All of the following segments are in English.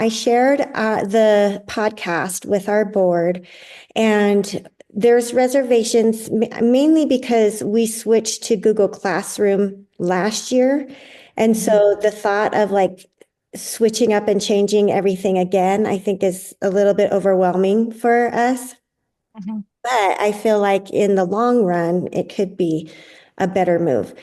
I shared the podcast with our board, and there's reservations mainly because we switched to Google Classroom last year. And so the thought of like switching up and changing everything again, I think is a little bit overwhelming for us. Mhm. But I feel like in the long run, it could be a better move.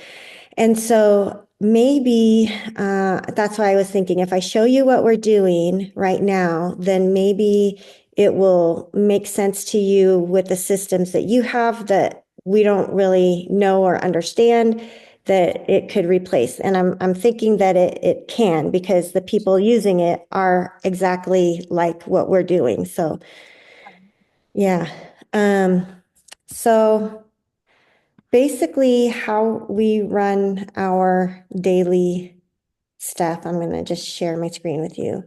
And so maybe that's why I was thinking if I show you what we're doing right now, then maybe it will make sense to you with the systems that you have that we don't really know or understand that it could replace. And I'm thinking that it can because the people using it are exactly like what we're doing. So yeah. Um, so basically how we run our daily stuff, I'm going to just share my screen with you,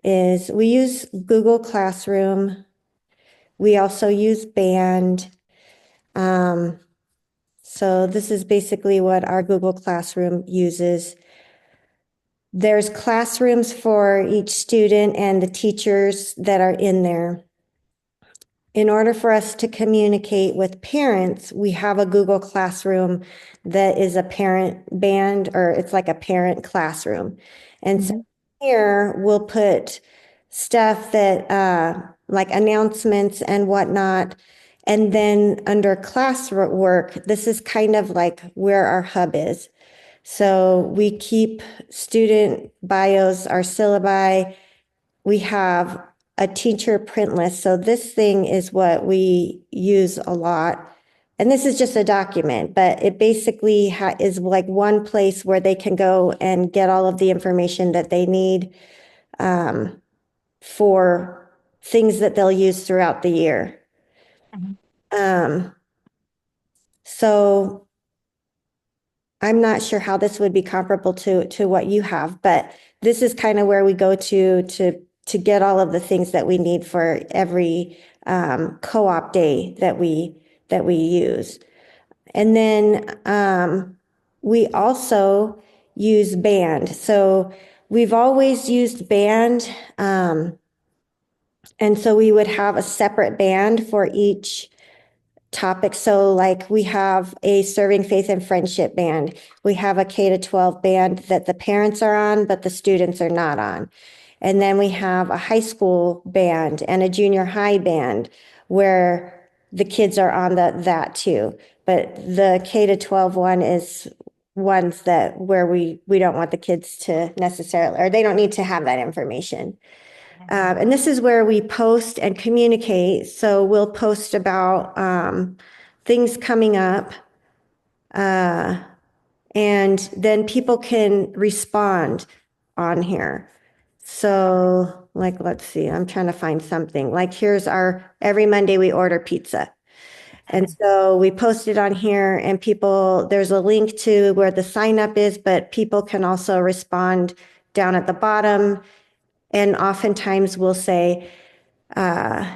is we use Google Classroom. We also use Band. Um, so this is basically what our Google Classroom uses. There's classrooms for each student and the teachers that are in there. In order for us to communicate with parents, we have a Google Classroom that is a parent band, or it's like a parent classroom. And so Mhm. here we'll put stuff that, like announcements and whatnot. And then under classwork, this is kind of like where our hub is. So we keep student bios, our syllabi, we have a teacher print list. So this thing is what we use a lot. And this is just a document, but it basically is like one place where they can go and get all of the information that they need for things that they'll use throughout the year. Mhm. Um, so I'm not sure how this would be comparable to what you have, but this is kind of where we go to get all of the things that we need for every co-op day that we use. And then we also use Band. So we've always used Band, and so we would have a separate band for each topic. So like we have a serving faith and friendship band. We have a K to 12 band that the parents are on, but the students are not on. And then we have a high school band and a junior high band where the kids are on that too. But the K to 12 one is ones that where we don't want the kids to necessarily, or they don't need to have that information. And this is where we post and communicate. So we'll post about things coming up, uh, and then people can respond on here. So, like, let's see, I'm trying to find something. Like, here's our every Monday we order pizza. And Mhm. so we posted on here, and people, there's a link to where the sign up is, but people can also respond down at the bottom. And oftentimes we'll say, uh,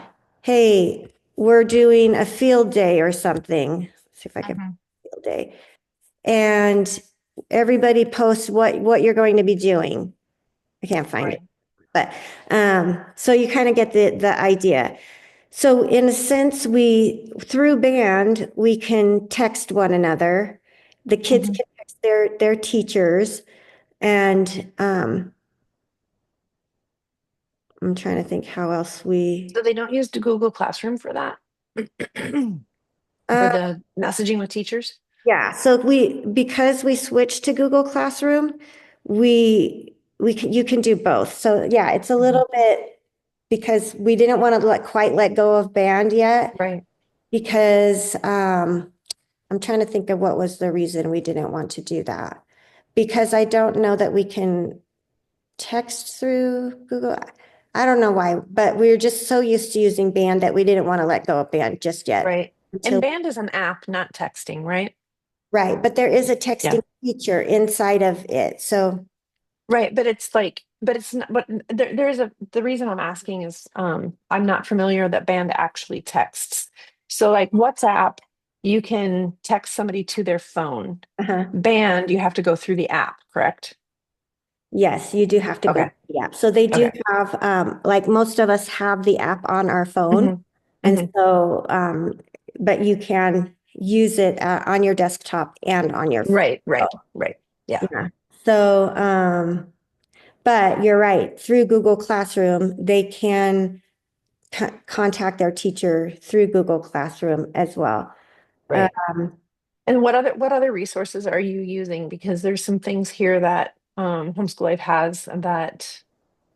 hey, we're doing a field day or something. Let's see if I can Mhm. field day. And everybody posts what you're going to be doing. I can't find it. Right. But so you kind of get the idea. So in a sense, we through band, we can text one another. The kids Mhm. can text their teachers. And I'm trying to think how else we So they don't use the Google Classroom for that? For uh, the messaging with teachers? yeah, so because we switched to Google Classroom, you can do both. So yeah, it's a Mhm. little bit because we didn't want to quite let go of band yet Right. because I'm trying to think of what was the reason we didn't want to do that. Because I don't know that we can text through Google. I don't know why, but we are just so used to using band that we didn't want to let go of band just yet Right. And until. Band is an app, not texting, right? Right, but there is a Yeah. texting feature inside of it. So, Right. But it's like, but it's not, but there's the reason I'm asking is I'm not familiar that Band actually texts. So like WhatsApp, you can text somebody to their phone. uh-huh. Band, you have to go through the app, correct? Yes, you do have to go Okay. to the app. So they do Okay. have, like most of us have the app on our phone. Hmm. And Hmm. so, but you can use it on your desktop and on your phone. Right, right, right. Yeah, Yeah. So, but you're right. Through Google Classroom, they can contact their teacher through Google Classroom as well. right. Um, And what other resources are you using? Because there's some things here that Homeschool Life has that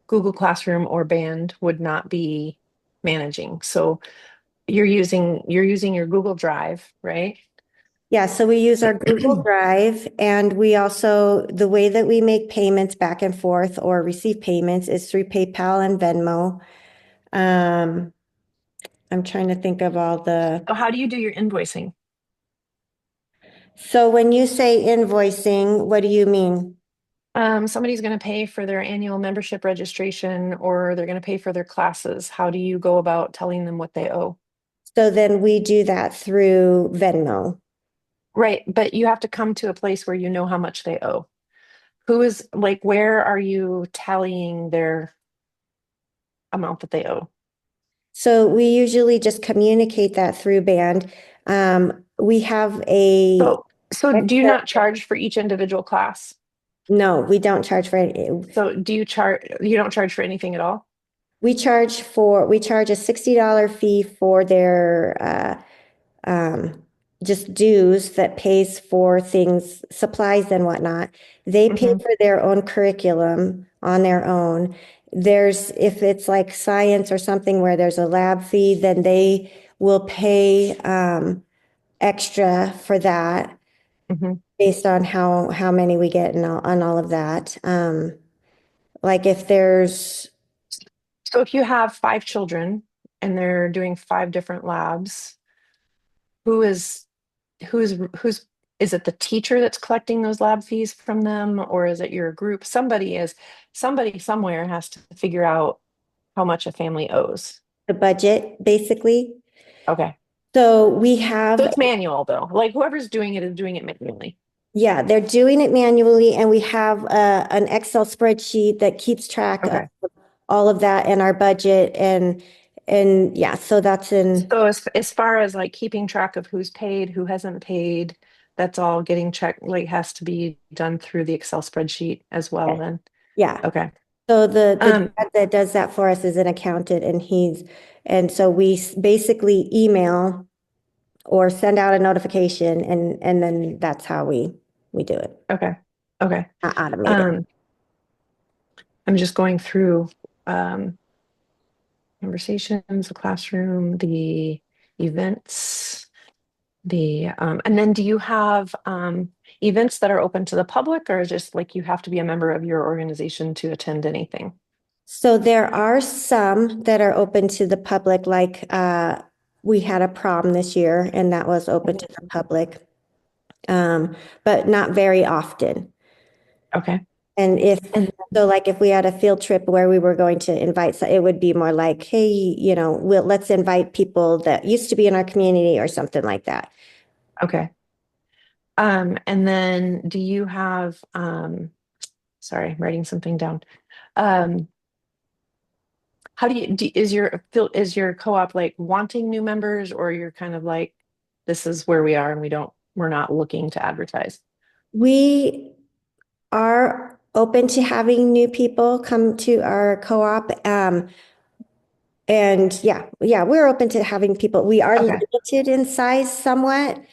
Google Classroom or Band would not be managing. So you're using your Google Drive, right? yeah, so we use our Google Drive and we also, the way that we make payments back and forth or receive payments is through PayPal and Venmo. Um, I'm trying to think of all the, So how do you do your invoicing? so when you say invoicing, what do you mean? Somebody's going to pay for their annual membership registration or they're going to pay for their classes. How do you go about telling them what they owe? So then we do that through Venmo. Right, but you have to come to a place where you know how much they owe. Who is like, where are you tallying their amount that they owe? So we usually just communicate that through Band. We have a So do you Excel. not charge for each individual class? No, we don't charge for it. So you don't charge for anything at all? We charge a $60 fee for their just dues that pays for things, supplies and whatnot. They pay Hmm. for their own curriculum on their own. If it's like science or something where there's a lab fee, then they will pay extra for that Hmm. based on how many we get and on all of that. Like if there's So if you have 5 children and they're doing 5 different labs, who is who's is it the teacher that's collecting those lab fees from them, or is it your group? Somebody somewhere has to figure out how much a family owes. the budget, basically. Okay. So we So have, it's manual though. Like whoever's doing it is doing it manually. yeah, they're doing it manually, and we have an Excel spreadsheet that keeps track of Okay. all of that and our budget and yeah, so that's in, So as far as like keeping track of who's paid, who hasn't paid, that's all getting checked, like has to be done through the Excel spreadsheet as well then. yeah. Okay. So the Um, dad that does that for us is an accountant, and so we basically email or send out a notification, and then that's how we do it, okay. Okay. automated. Um, I'm just going through um conversations, the classroom, the events, and then do you have events that are open to the public or just like you have to be a member of your organization to attend anything? So there are some that are open to the public, like we had a prom this year and that was open to the public, but not very often. Okay. And And so like if we had a field trip where we were going to invite, so it would be more like, hey, let's invite people that used to be in our community or something like that. okay. And then do you have sorry, I'm writing something down. Um, how is your co-op like wanting new members or you're kind of like this is where we are and we're not looking to advertise? We are open to having new people come to our co-op. And yeah, we're open to having people. We are Okay. limited in size somewhat.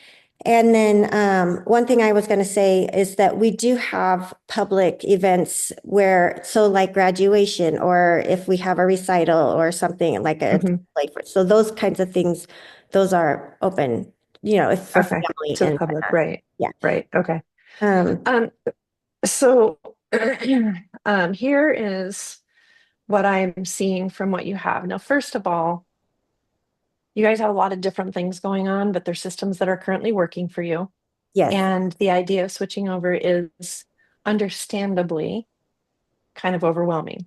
And then one thing I was going to say is that we do have public events where, so like graduation, or if we have a recital or something Hmm. so those kinds of things, those are open, if for Okay. family To the and public, right. yeah. Right. Okay. Um, Um, so here is what I'm seeing from what you have. Now, first of all, you guys have a lot of different things going on, but there's systems that are currently working for you. yes. And the idea of switching over is understandably kind of overwhelming.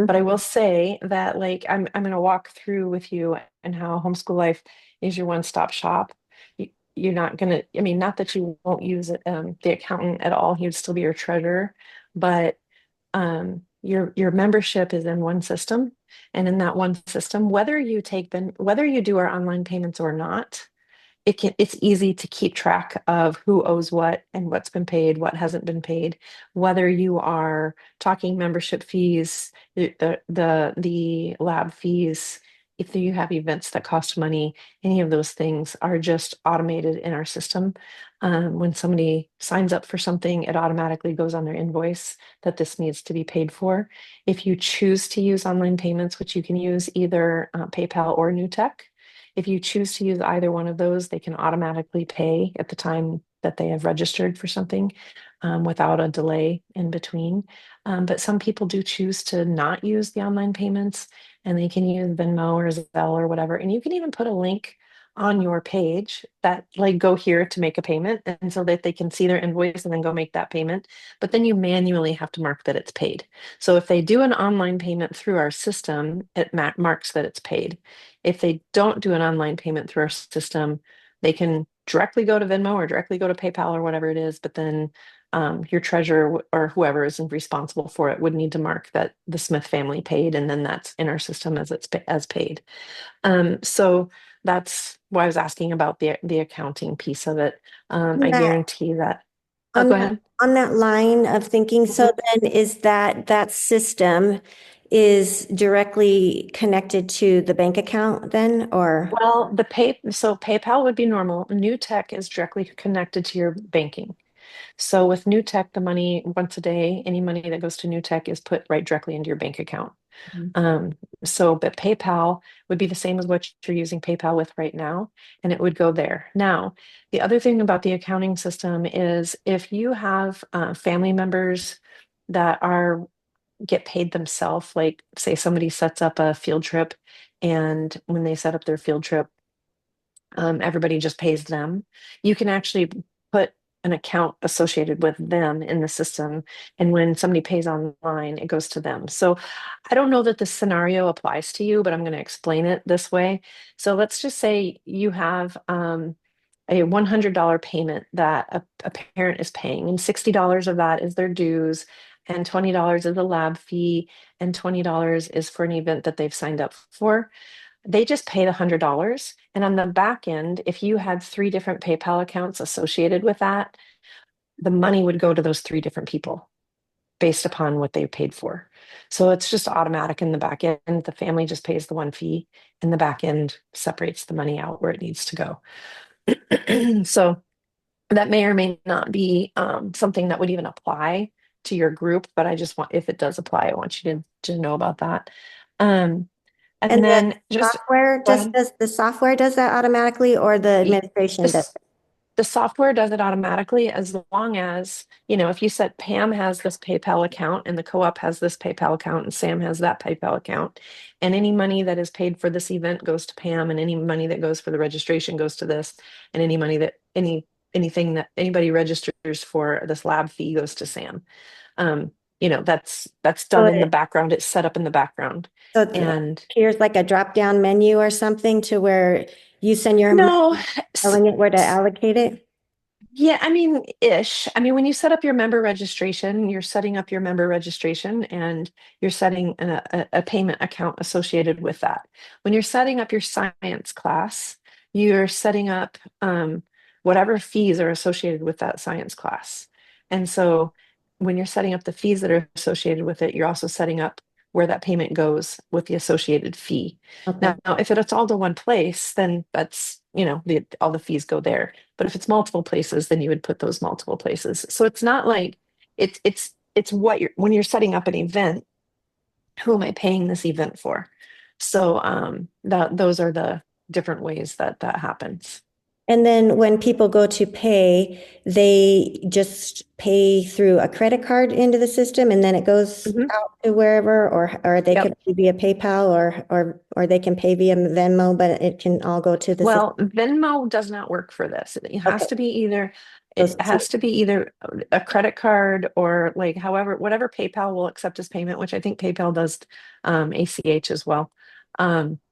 But I Hmm. will say that like I'm going to walk through with you and how Homeschool Life is your one-stop shop. You're not going to, not that you won't use the accountant at all, he would still be your treasurer, but your membership is in one system, and in that one system, whether you do our online payments or not, it's easy to keep track of who owes what and what's been paid, what hasn't been paid, whether you are talking membership fees, the lab fees, if you have events that cost money, any of those things are just automated in our system. When somebody signs up for something, it automatically goes on their invoice that this needs to be paid for. If you choose to use online payments, which you can use either PayPal or NewTek, if you choose to use either one of those, they can automatically pay at the time that they have registered for something without a delay in between. But some people do choose to not use the online payments, and they can use Venmo or Zelle or whatever. And you can even put a link on your page that like go here to make a payment, and so that they can see their invoice and then go make that payment. But then you manually have to mark that it's paid. So if they do an online payment through our system, it marks that it's paid. If they don't do an online payment through our system, they can directly go to Venmo or directly go to PayPal or whatever it is, but then your treasurer or whoever is responsible for it would need to mark that the Smith family paid, and then that's in our system as as paid. So that's why I was asking about the accounting piece of it. On I that, guarantee that. Oh, on go that, ahead. on that line of thinking, so Mhm. then is that system is directly connected to the bank account then, or? Well, so PayPal would be normal. New Tech is directly connected to your banking. So with New Tech, the money once a day, any money that goes to New Tech is put right directly into your bank account. Mhm. Um, but PayPal would be the same as what you're using PayPal with right now, and it would go there. Now, the other thing about the accounting system is if you have family members that are get paid themselves, like say somebody sets up a field trip, and when they set up their field trip, everybody just pays them. You can actually put an account associated with them in the system. And when somebody pays online, it goes to them. So I don't know that this scenario applies to you, but I'm going to explain it this way. So let's just say you have a $100 payment that a parent is paying, and $60 of that is their dues, and $20 is the lab fee, and $20 is for an event that they've signed up for. They just pay the $100. And on the back end, if you had three different PayPal accounts associated with that, the money would go to those three different people based upon what they paid for. So it's just automatic in the back end. The family just pays the one fee, and the back end separates the money out where it needs to go. So that may or may not be something that would even apply to your group, but I just want, if it does apply, I want you to know about that. Um, and And the then just software, go just ahead. does the software does that automatically, or the administration does? This the software does it automatically as long as, if you said Pam has this PayPal account and the co-op has this PayPal account and Sam has that PayPal account, and any money that is paid for this event goes to Pam, and any money that goes for the registration goes to this, and any money that anything that anybody registers for this lab fee goes to Sam. Um, that's So done in the it, background. It's set up in the background. so And here's like a drop down menu or something to where you send your money, no, telling it where to allocate it. yeah, I mean, ish. I mean, when you set up your member registration, you're setting up your member registration, and you're setting a payment account associated with that. When you're setting up your science class, you're setting up whatever fees are associated with that science class. And so when you're setting up the fees that are associated with it, you're also setting up where that payment goes with the associated fee. Okay. Now, if it's all to one place, then that's, all the fees go there. But if it's multiple places, then you would put those multiple places. So it's not like it's what you're when you're setting up an event, who am I paying this event for? So that those are the different ways that that happens. And then when people go to pay, they just pay through a credit card into the system and then it goes Mhm. out to wherever, or they Yep. could pay via PayPal or they can pay via Venmo, but it can all go to the system. Well, Venmo does not work for this. It has Okay. to be either it Those two. has to be either a credit card or like however whatever PayPal will accept as payment, which I think PayPal does ACH as well.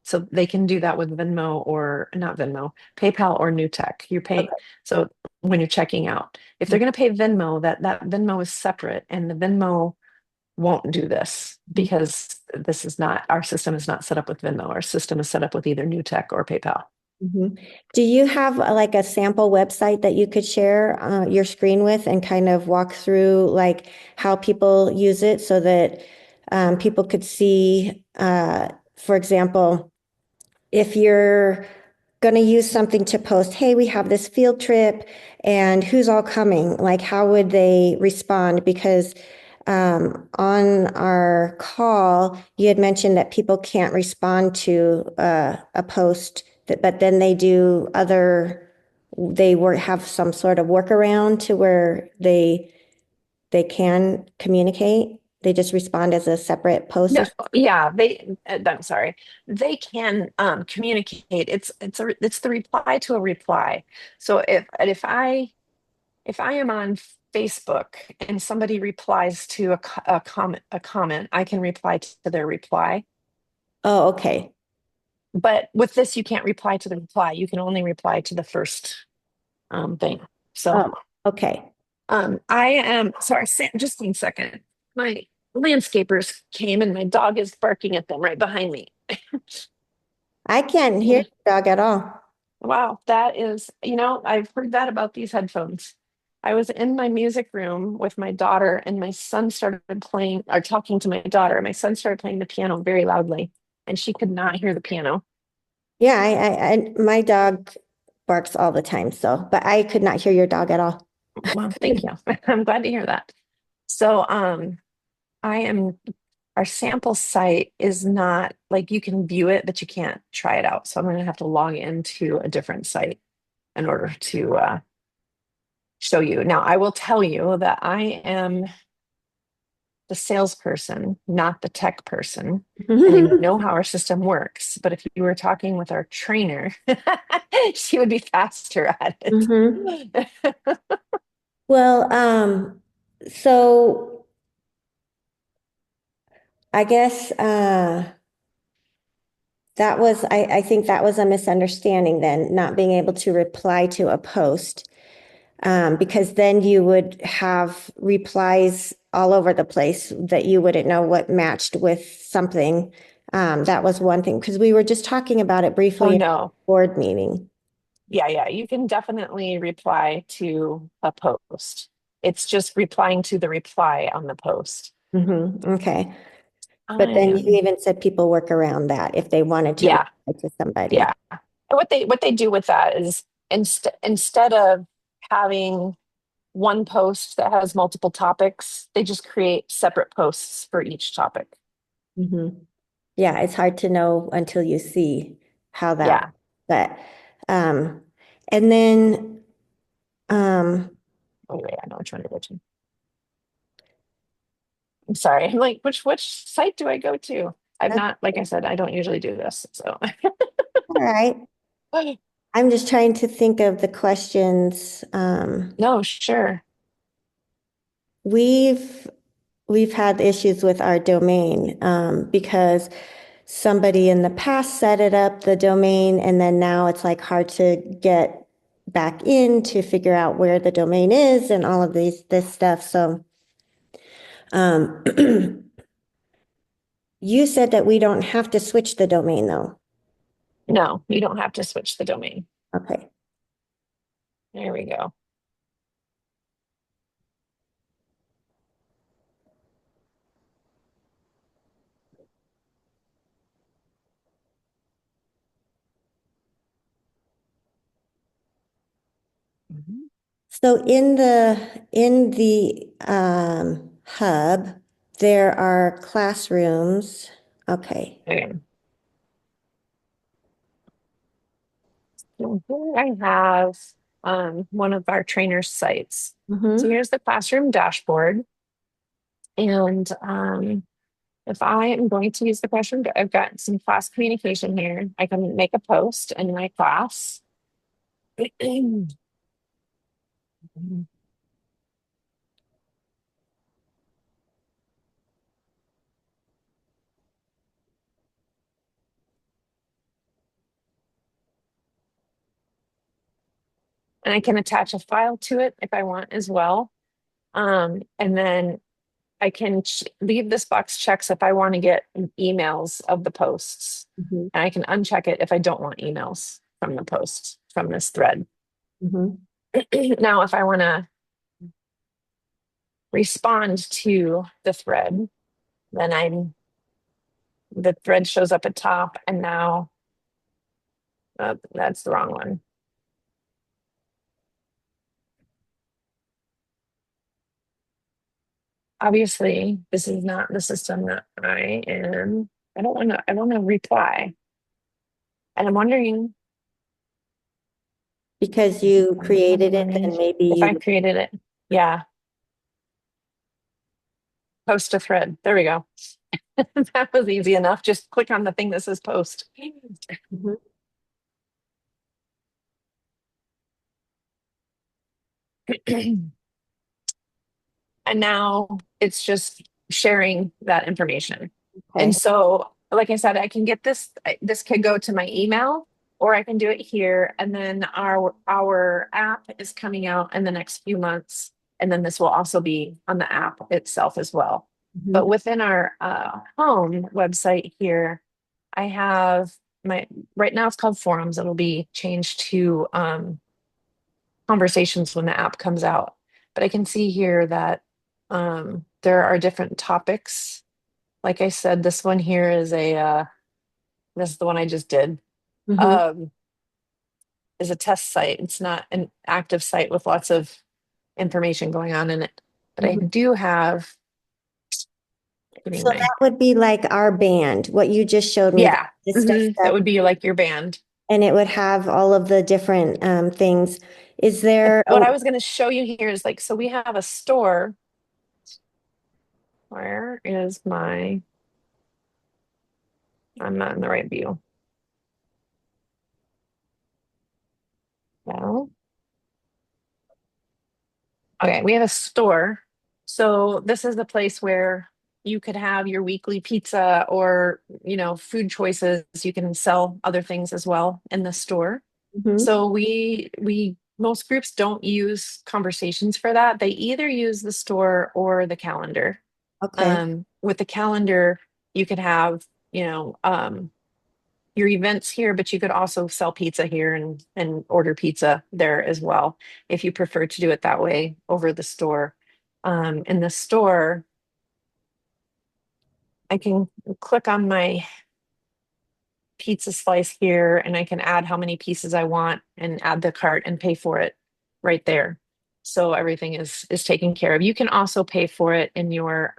So they can do that with Venmo or not Venmo, PayPal or New Tech. You're paying Okay. so when you're checking out. If they're going to pay Venmo, that Venmo is separate, and the Venmo won't do this because this is not, our system is not set up with Venmo. Our system is set up with either New Tech or PayPal. Mhm. Do you have like a sample website that you could share your screen with and kind of walk through like how people use it so that people could see, for example, if you're going to use something to post, hey, we have this field trip and who's all coming? Like, how would they respond? Because on our call, you had mentioned that people can't respond to a post, but then they do have some sort of workaround to where they can communicate. They just respond as a separate post No, or. yeah, I'm sorry. They can communicate. It's the reply to a reply. So if I am on Facebook and somebody replies to a comment, I can reply to their reply. Oh, okay. But with this, you can't reply to the reply. You can only reply to the first thing. So Oh, okay. I am sorry, just 1 second. My landscapers came and my dog is barking at them right behind me. I can't hear the dog at all. Wow, that is, I've heard that about these headphones. I was in my music room with my daughter, and my son started playing or talking to my daughter. My son started playing the piano very loudly, and she could not hear the piano. Yeah, my dog barks all the time, so, but I could not hear your dog at all. Well, thank you. I'm glad to hear that. So, I am, our sample site is not like you can view it, but you can't try it out. So I'm going to have to log into a different site in order to show you. Now, I will tell you that I am the salesperson, not the tech person. And I know how our system works. But if you were talking with our trainer, she would be faster at Mhm. it. Well, so I guess I think that was a misunderstanding then, not being able to reply to a post. Because then you would have replies all over the place that you wouldn't know what matched with something. That was one thing, because we were just talking about it Oh, briefly at no. the board meeting. Yeah, yeah. You can definitely reply to a post. It's just replying to the reply on the post. Okay. I But then you am, even said people work around that if they wanted to yeah, reply to somebody. yeah. And what they do with that is instead of having one post that has multiple topics, they just create separate posts for each topic. Mhm. Yeah, it's hard to know until you see how that, Yeah. but, um, and then, um, Oh, wait, I know which one to go to. I'm sorry. I'm like, which site do I go to? I've that's not, like I said, I don't usually do this. So all right. I'm just trying to think of the questions. no, sure. We've we've had issues with our domain because somebody in the past set it up, the domain, and then now it's like hard to get back in to figure out where the domain is and all of this stuff. So um, you said that we don't have to switch the domain though. No, you don't have to switch the domain. Okay. There we go. Mhm. So in the hub, there are classrooms. Okay. Okay. So here I have one of our trainer sites. So Mm-hmm. here's the classroom dashboard. And if I am going to use the classroom, I've got some class communication here. I can make a post in my class. And I can attach a file to it if I want as well. And then I can leave this box checks if I want to get emails of the posts. Mhm. And I can uncheck it if I don't want emails from the posts from this thread. Mhm. Now, if I want to respond to the thread, then the thread shows up at top, and now that's the wrong one. Obviously, this is not the system that I am. I want to reply. And I'm wondering Because you created it, then maybe if I you, created it. Yeah, post a thread. There we go. That was easy enough. Just click on the thing that says post. Mhm. And now it's just sharing that information. And Okay. so, like I said, I can get this could go to my email, or I can do it here. And then our app is coming out in the next few months. And then this will also be on the app itself as well. But Mhm. within our home website here, I have my right now it's called forums. It'll be changed to conversations when the app comes out. But I can see here that there are different topics. Like I said, this one here is this is the one I just did. Mhm. Um, is a test site. It's not an active site with lots of information going on in it. But I Mhm. do have, give me So my, that would be like our band, what you just showed me, yeah, the stuff that that, would be like your band. and it would have all of the different things. Is But there, what I was going to show you here is like, so we have a store. Where is my, I'm not in the right view. Well, okay, we have a store. So this is the place where you could have your weekly pizza or, food choices. You can sell other things as well in the store. Mhm. So most groups don't use conversations for that. They either use the store or the calendar. Okay. With the calendar, you could have, your events here, but you could also sell pizza here and order pizza there as well if you prefer to do it that way over the store. In the store, I can click on my pizza slice here and I can add how many pieces I want and add the cart and pay for it right there. So everything is taken care of. You can also pay for it in your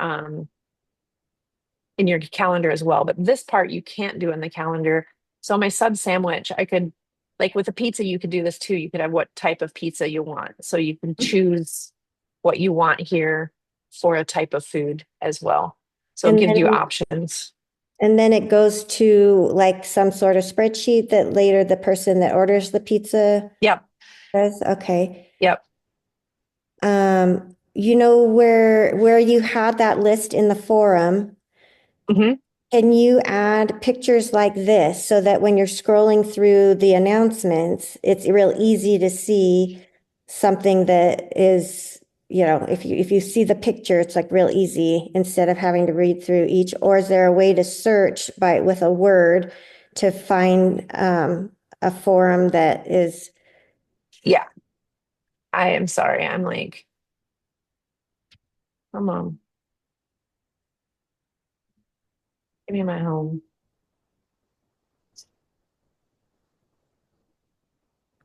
calendar as well. But this part you can't do in the calendar. So my sub sandwich, I could, like with a pizza, you could do this too. You could have what type of pizza you want. So you can choose what you want here for a type of food as well. So it And gives you then, options. and then it goes to like some sort of spreadsheet that later the person that orders the pizza Yep. does. Okay. Yep. You know where you had that list in the forum, Hmm. can you add pictures like this so that when you're scrolling through the announcements, it's real easy to see something that is, if you see the picture, it's like real easy instead of having to read through each, or is there a way to search by with a word to find a forum that is, Yeah. I am sorry. I'm like, come on, give me my home.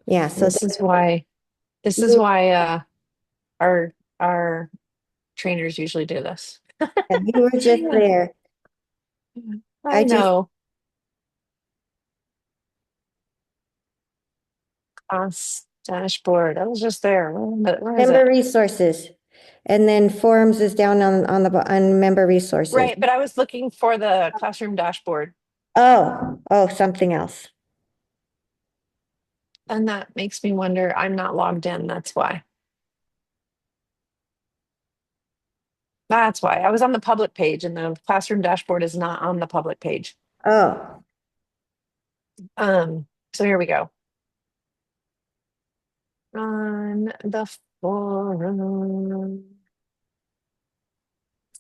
yeah, so This is why, this is why our our trainers usually do this. you were just there. I I just know. Dashboard. I was just there. Where is member it? resources. And then forums is down on member resources. Right, but I was looking for the classroom dashboard, Oh, something else. and that makes me wonder. I'm not logged in. That's why. That's why. I was on the public page, and the classroom dashboard is not on the public page. Oh, So here we go. On the forum.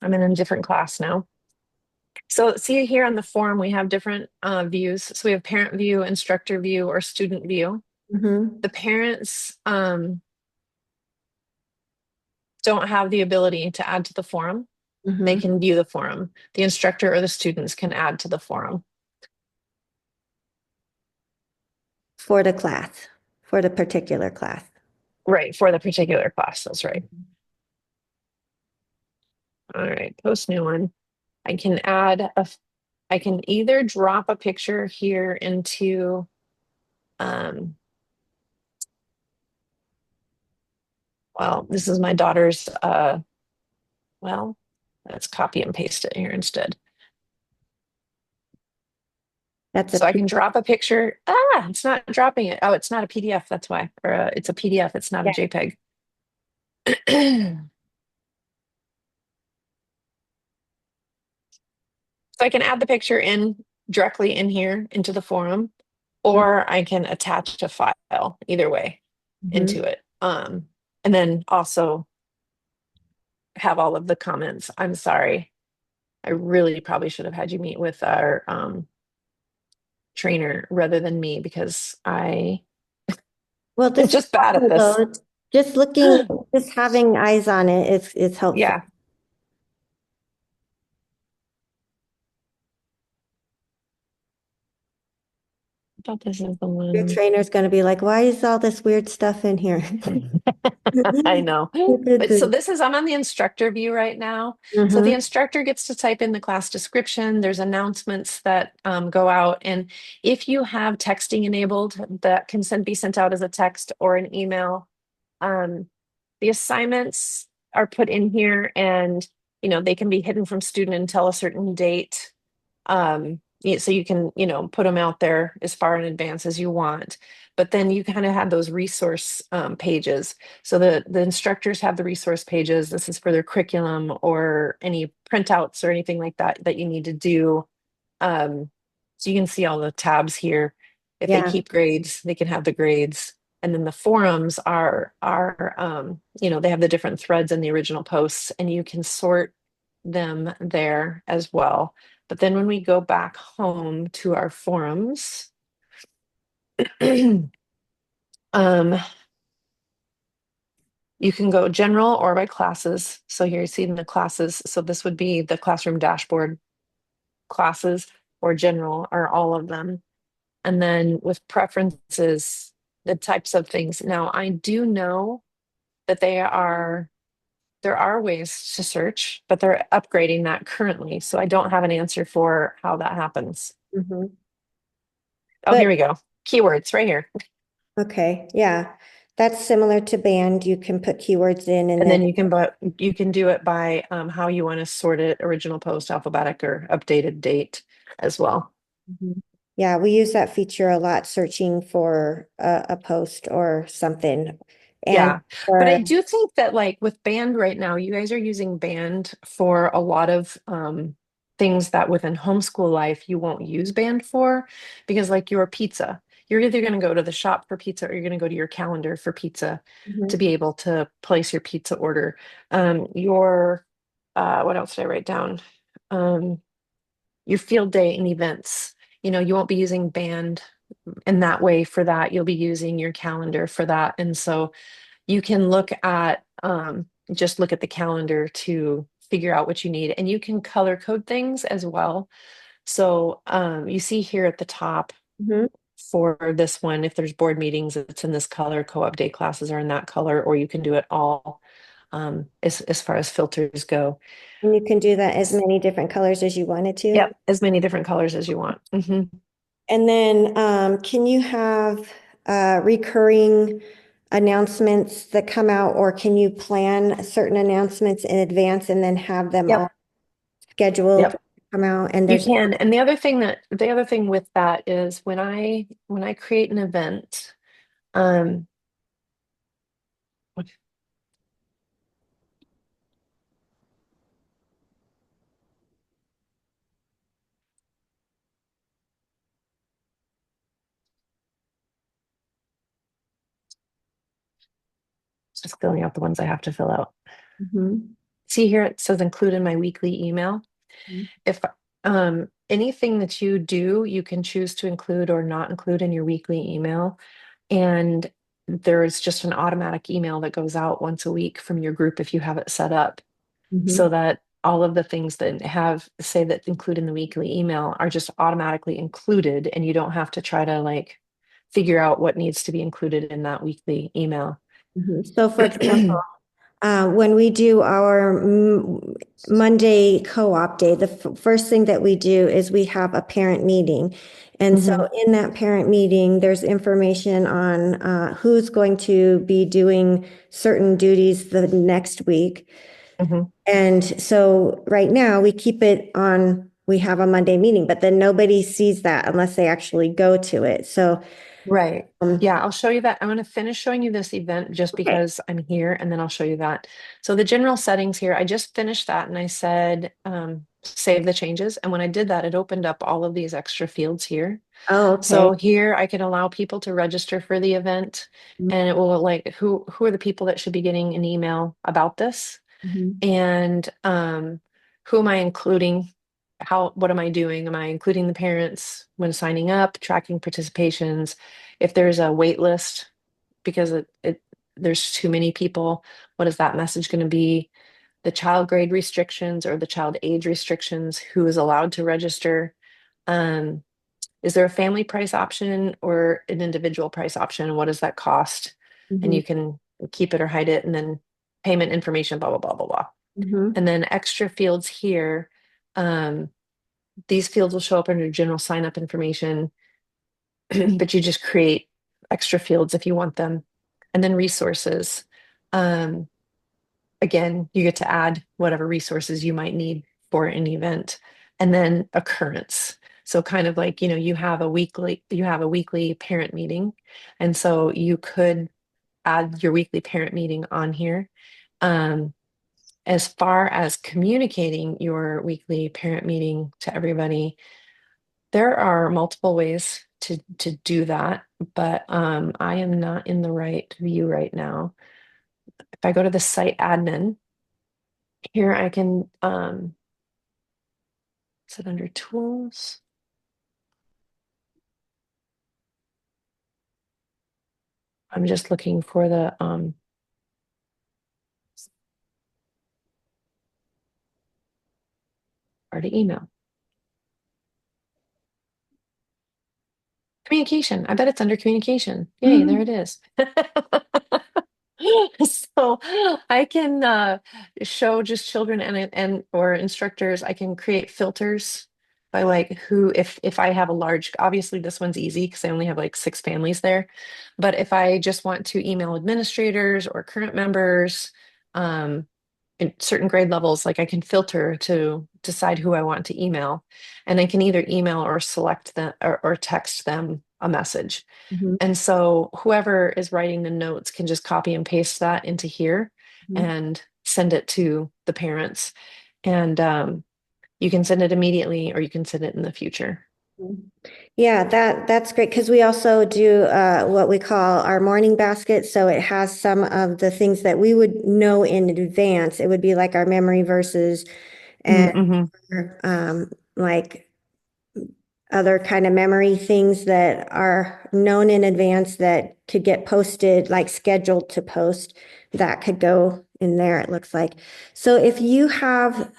I'm in a different class now. So see here on the forum, we have different views. So we have parent view, instructor view, or student view. Mm-hmm. The parents don't have the ability to add to the forum. They Mm-hmm. can view the forum. The instructor or the students can add to the forum. For the class, for the particular class. Right, for the particular class. That's right. All right, post new one. I can add a, I can either drop a picture here into, well, this is my daughter's, well, let's copy and paste it here instead. That's a So I P. can drop a picture. Ah, it's not dropping it. Oh, it's not a PDF. That's why. Or it's a PDF. It's not a Yeah. JPEG. So I can add the picture in directly in here into the forum, or I can attach a file either way Mm-hmm. into it. And then also have all of the comments. I'm sorry. I really probably should have had you meet with our trainer rather than me because I Well, am this is just bad at this. though. Just looking, just having eyes on it is helpful. Yeah, I thought this is the Your one. trainer's going to be like, why is all this weird stuff in here? I know. But so this is, I'm on the instructor view right now. So the Mm-hmm. instructor gets to type in the class description. There's announcements that go out. And if you have texting enabled, that can be sent out as a text or an email. Um, the assignments are put in here and, they can be hidden from student until a certain date. So you can, put them out there as far in advance as you want. But then you kind of have those resource pages. So the instructors have the resource pages. This is for their curriculum or any printouts or anything like that that you need to do. So you can see all the tabs here. If they Yeah. keep grades, they can have the grades. And then the forums are they have the different threads in the original posts, and you can sort them there as well. But then when we go back home to our forums, um, you can go general or by classes. So here you see in the classes. So this would be the classroom dashboard classes, or general are all of them. And then with preferences, the types of things. Now, I do know that there are ways to search, but they're upgrading that currently. So I don't have an answer for how that happens. Mm-hmm. Oh, But here we go. Keywords right here. okay, yeah, that's similar to band. You can put keywords in and And then then you can do it by how you want to sort it, original post, alphabetic, or updated date as well. Mhm. Yeah, we use that feature a lot, searching for a post or something. And Yeah. But I for do think that like with band right now, you guys are using band for a lot of things that within homeschool life you won't use band for, because like your pizza, you're either going to go to the shop for pizza or you're going to go to your calendar for pizza to Mhm. be able to place your pizza order. Your what else did I write down? Um, your field day and events. You won't be using band in that way for that. You'll be using your calendar for that. And so you can just look at the calendar to figure out what you need, and you can color code things as well. So you see here at the top Mhm. for this one, if there's board meetings, it's in this color, co-op day classes are in that color, or you can do it all as far as filters go. And you can do that as many different colors as you wanted to. Yep, as many different colors as you want. And then can you have recurring announcements that come out, or can you plan certain announcements in advance and then have them all Yep, scheduled to yep. come out? And You there's can. And the other thing with that is when I create an event, um, just filling out the ones I have to fill out. Mhm. see here it says include in my weekly email. If anything that you do, you can choose to include or not include in your weekly email. And there's just an automatic email that goes out once a week from your group if you have it set up Mhm. so that all of the things that have say that include in the weekly email are just automatically included and you don't have to try to like figure out what needs to be included in that weekly email. Mhm. So for example, when we do our Monday co-op day, the first thing that we do is we have a parent meeting. And so Hmm. in that parent meeting, there's information on who's going to be doing certain duties the next week. Hmm. And so right now we keep it on, we have a Monday meeting, but then nobody sees that unless they actually go to it. So, Right. um, Yeah, I'll show you that. I'm going to finish showing you this event just okay. because I'm here, and then I'll show you that. So the general settings here, I just finished that and I said save the changes. And when I did that, it opened up all of these extra fields here. Oh, okay. So here I can allow people to register for the event, and it will like who are the people that should be getting an email about this, Mhm. and who am I including? How, what am I doing? Am I including the parents when signing up, tracking participations? If there's a wait list because there's too many people, what is that message going to be? The child grade restrictions or the child age restrictions, who is allowed to register? Um, is there a family price option or an individual price option? What does that cost? And Mhm. you can keep it or hide it, and then payment information, blah, blah, blah, blah, blah. Mhm. And then extra fields here. Um, these fields will show up under general sign up information, but you just create extra fields if you want them. And then resources. Um, again, you get to add whatever resources you might need for an event. And then occurrence. So kind of like, you have a weekly parent meeting. And so you could add your weekly parent meeting on here. Um, as far as communicating your weekly parent meeting to everybody, there are multiple ways to do that, but I am not in the right view right now. If I go to the site admin, here I can sit under tools. I'm just looking for the or to email. Communication. I bet it's under communication. Yay, there Mhm. it is. So I can show just children and or instructors. I can create filters by like who, if I have a large, obviously this one's easy because I only have like 6 families there. But if I just want to email administrators or current members, um, in certain grade levels, like I can filter to decide who I want to email, and I can either email or select them or text them a message. Mhm. And so whoever is writing the notes can just copy and paste that into here Mhm. and send it to the parents. And you can send it immediately or you can send it in the future. Yeah, that's great because we also do what we call our morning basket. So it has some of the things that we would know in advance. It would be like our memory verses and Mm-hmm. like other kind of memory things that are known in advance that could get posted, like scheduled to post, that could go in there, it looks like. So if you have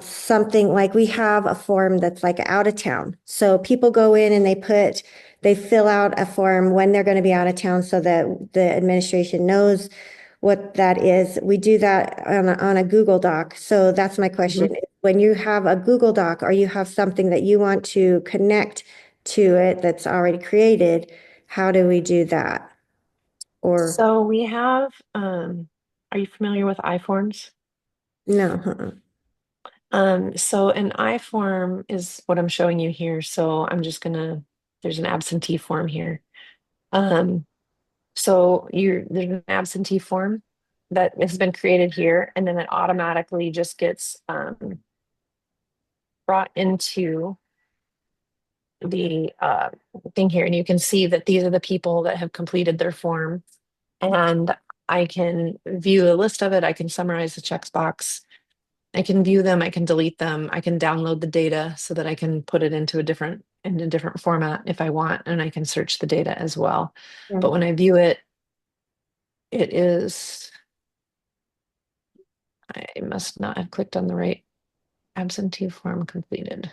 something like we have a form that's like out of town. So people go in and they fill out a form when they're going to be out of town so that the administration knows what that is. We do that on a Google Doc. So that's my Hmm. question. When you have a Google Doc or you have something that you want to connect to it that's already created, how do we do that? Or So we have, are you familiar with iForms? no? Uh-uh. So an I-form is what I'm showing you here. So I'm just gonna, there's an absentee form here. Um, So there's an absentee form that has been created here, and then it automatically just gets brought into the thing here. And you can see that these are the people that have completed their form. And I can view a list of it. I can summarize the checkbox. I can view them. I can delete them. I can download the data so that I can put it into a different format if I want, and I can search the data as well. But Right. when I view it, it is, I must not have clicked on the right absentee form completed.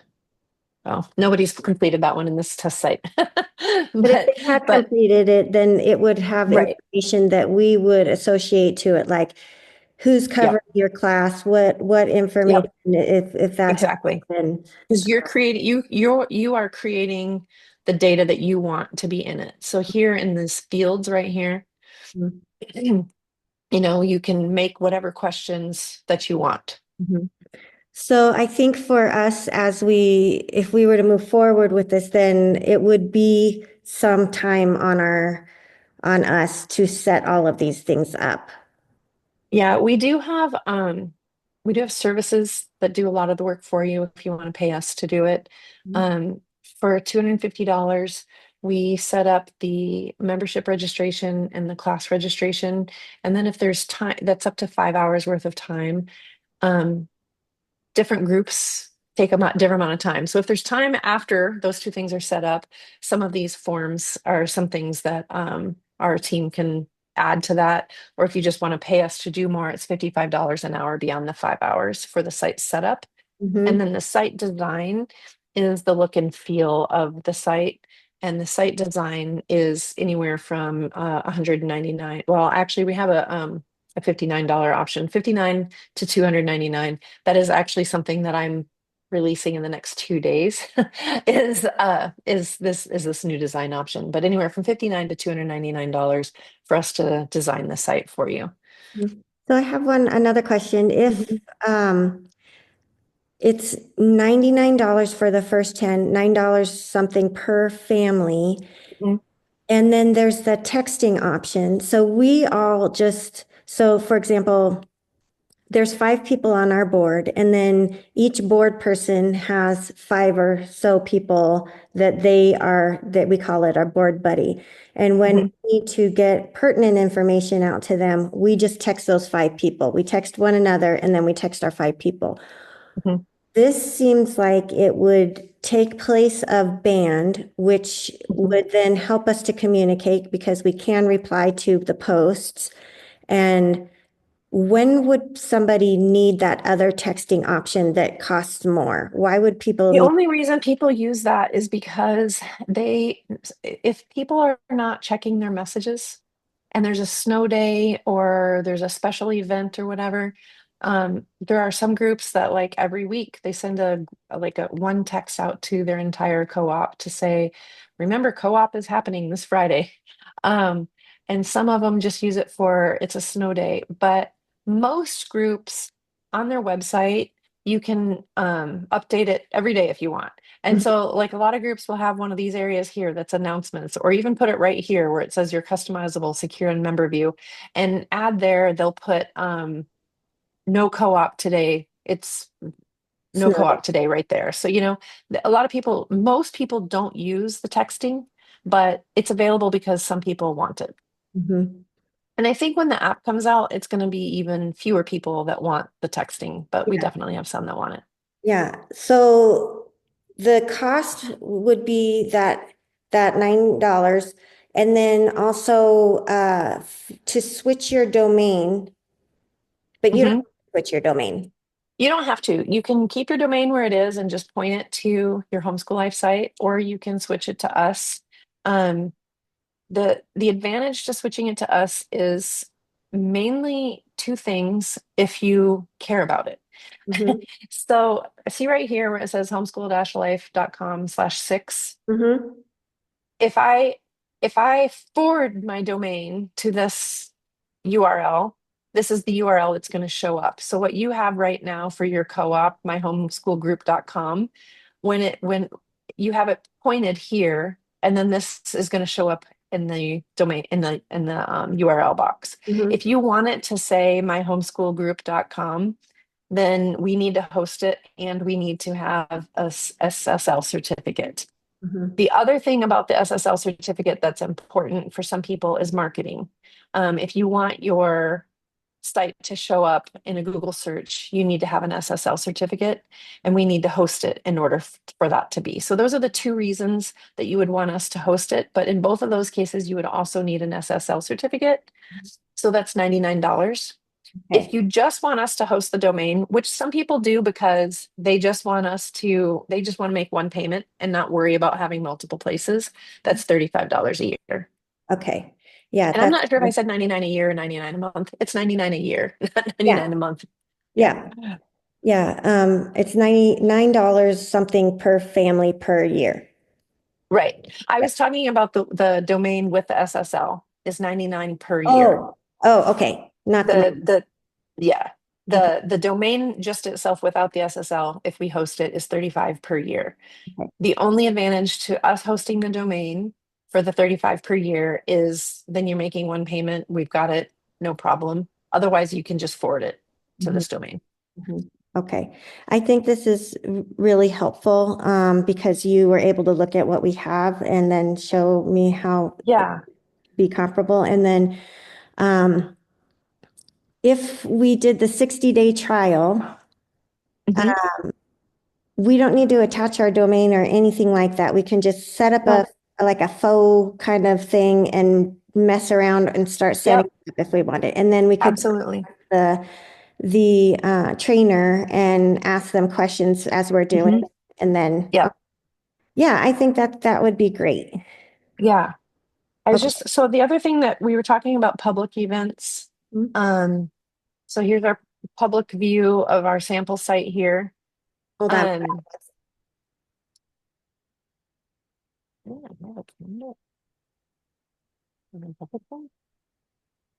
Oh, nobody's completed that one in this test site. But if But they had but completed it, then it would have right. information that we would associate to it, like who's covering Yep. your class, what information, Yep. if that has Exactly. been. Because you are creating the data that you want to be in it. So here in these fields right here, you you can make whatever questions that you want. Mhm. So I think for us, if we were to move forward with this, then it would be some time on us to set all of these things up. Yeah, we do have services that do a lot of the work for you if you want to pay us to do it. Um, for $250, we set up the membership registration and the class registration. And then if there's time, that's up to 5 hours worth of time. Um, different groups take a different amount of time. So if there's time after those two things are set up, some of these forms are some things that our team can add to that. Or if you just want to pay us to do more, it's $55 an hour beyond the 5 hours for the site setup. And Mhm. then the site design is the look and feel of the site. And the site design is anywhere from 199. Well, actually, we have a $59 option, 59 to 299. That is actually something that I'm releasing in the next 2 days. Is this new design option? But anywhere from 59 to $299 for us to design the site for you. So I have another question. If Mhm. it's $99 for the first 10, $9 something per family, Mhm. and then there's the texting option. So we all so for example, there's 5 people on our board, and then each board person has 5 or so people that we call it our board buddy. And when Mhm. we need to get pertinent information out to them, we just text those 5 people. We text one another, and then we text our 5 people. Mhm. This seems like it would take place of band, which Mhm. would then help us to communicate because we can reply to the posts. And when would somebody need that other texting option that costs more? Why would people The need? only reason people use that is because if people are not checking their messages and there's a snow day or there's a special event or whatever, there are some groups that like every week they send a one text out to their entire co-op to say, remember, co-op is happening this Friday. Um, and some of them just use it for it's a snow day, but most groups on their website you can update it every day if you want. And so, like a lot of groups will have one of these areas here that's announcements, or even put it right here where it says your customizable, secure, and member view. And add there, they'll put no co-op today. It's no Snow. co-op today right there. So, a lot of people, most people don't use the texting, but it's available because some people want it. Mhm. And I think when the app comes out, it's going to be even fewer people that want the texting, but we Yeah. definitely have some that want it. Yeah. So the cost would be that $9. And then also to switch your domain, but you don't Mhm. switch your domain. You don't have to. You can keep your domain where it is and just point it to your Homeschool Life site, or you can switch it to us. Um, the advantage to switching it to us is mainly two things if you care about it. Hmm. So see right here where it says homeschool-life.com/6. Hmm. If I forward my domain to this URL, this is the URL that's going to show up. So what you have right now for your co-op, myhomeschoolgroup.com, when you have it pointed here, and then this is going to show up in the domain in the URL box. Hmm. If you want it to say myhomeschoolgroup.com, then we need to host it and we need to have a SSL certificate. Mhm. The other thing about the SSL certificate that's important for some people is marketing. If you want your site to show up in a Google search, you need to have an SSL certificate, and we need to host it in order for that to be. So those are the two reasons that you would want us to host it. But in both of those cases, you would also need an SSL certificate. So that's $99. If Okay. you just want us to host the domain, which some people do because they just want to make one payment and not worry about having multiple places, that's $35 a year. Okay. Yeah, And I'm that's not sure if I said 99 a year or 99 a month. It's 99 a year, not yeah, 99 a month. Yeah. yeah, yeah. It's $99 something per family per year. Right. I Yep. was talking about the domain with the SSL is 99 per year. Oh, oh, okay. Not the The yeah. okay. The domain just itself without the SSL, if we host it, is 35 per year. Okay. The only advantage to us hosting the domain for the 35 per year is then you're making one payment. We've got it, no problem. Otherwise, you can just forward it to Mhm, this domain. mhm. Okay. I think this is really helpful because you were able to look at what we have and then show me how it Yeah. be comparable. And then um, if we did the 60-day trial, Mhm. we don't need to attach our domain or anything like that. We can just set up No. like a faux kind of thing and mess around and start setting Yep. it up if we want it. And then we could Absolutely. the trainer and ask them questions as we're doing. Mhm. And then, Yep. yeah, I think that that would be great. Yeah. I was Okay. just so the other thing that we were talking about public events. Mhm. Um, so here's our public view of our sample site here. Hold on. Um, yeah, I have a calendar. Public one.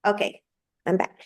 Okay. I'm back.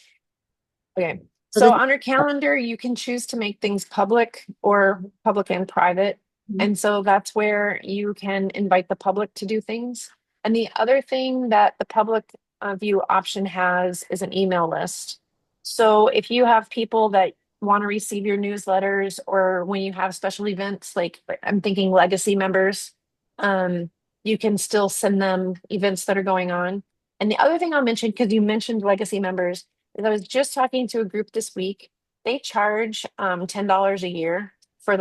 Okay. So So this, on your calendar, you can choose to make things public or public and private. Mhm. And so that's where you can invite the public to do things. And the other thing that the public view option has is an email list. So if you have people that want to receive your newsletters or when you have special events, like I'm thinking legacy members, um, you can still send them events that are going on. And the other thing I'll mention, because you mentioned legacy members, I was just talking to a group this week. They charge $10 a year for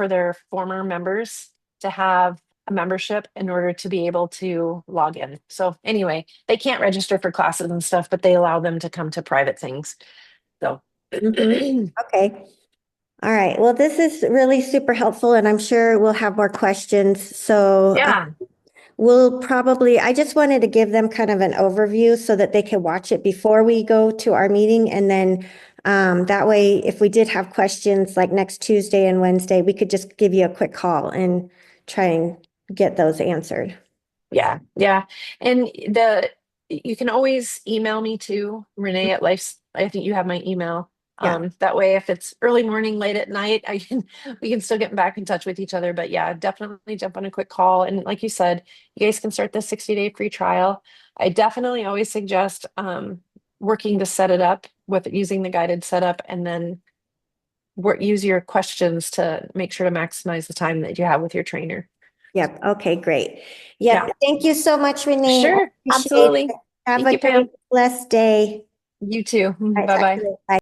their former members to have a membership in order to be able to log in. So anyway, they can't register for classes and stuff, but they allow them to come to private things. So Mhm. Okay. All right. Well, this is really super helpful, and I'm sure we'll have more questions. So yeah, we'll probably, I just wanted to give them kind of an overview so that they can watch it before we go to our meeting. And then that way, if we did have questions like next Tuesday and Wednesday, we could just give you a quick call and try and get those answered. yeah, yeah. And the you can always email me too, Renee at Life's. I think you have my email. Yeah. That way, if it's early morning, late at night, I can we can still get back in touch with each other. But yeah, definitely jump on a quick call. And like you said, you guys can start the 60-day free trial. I definitely always suggest working to set it up with using the guided setup and then use your questions to make sure to maximize the time that you have with your trainer. Yep. Okay, great. Yeah, Yep. Thank you so much, Renee. I sure, appreciate absolutely. it. Have Thank a you, great, Pam. blessed day. You too. All right, Bye talk to bye. you later. Bye.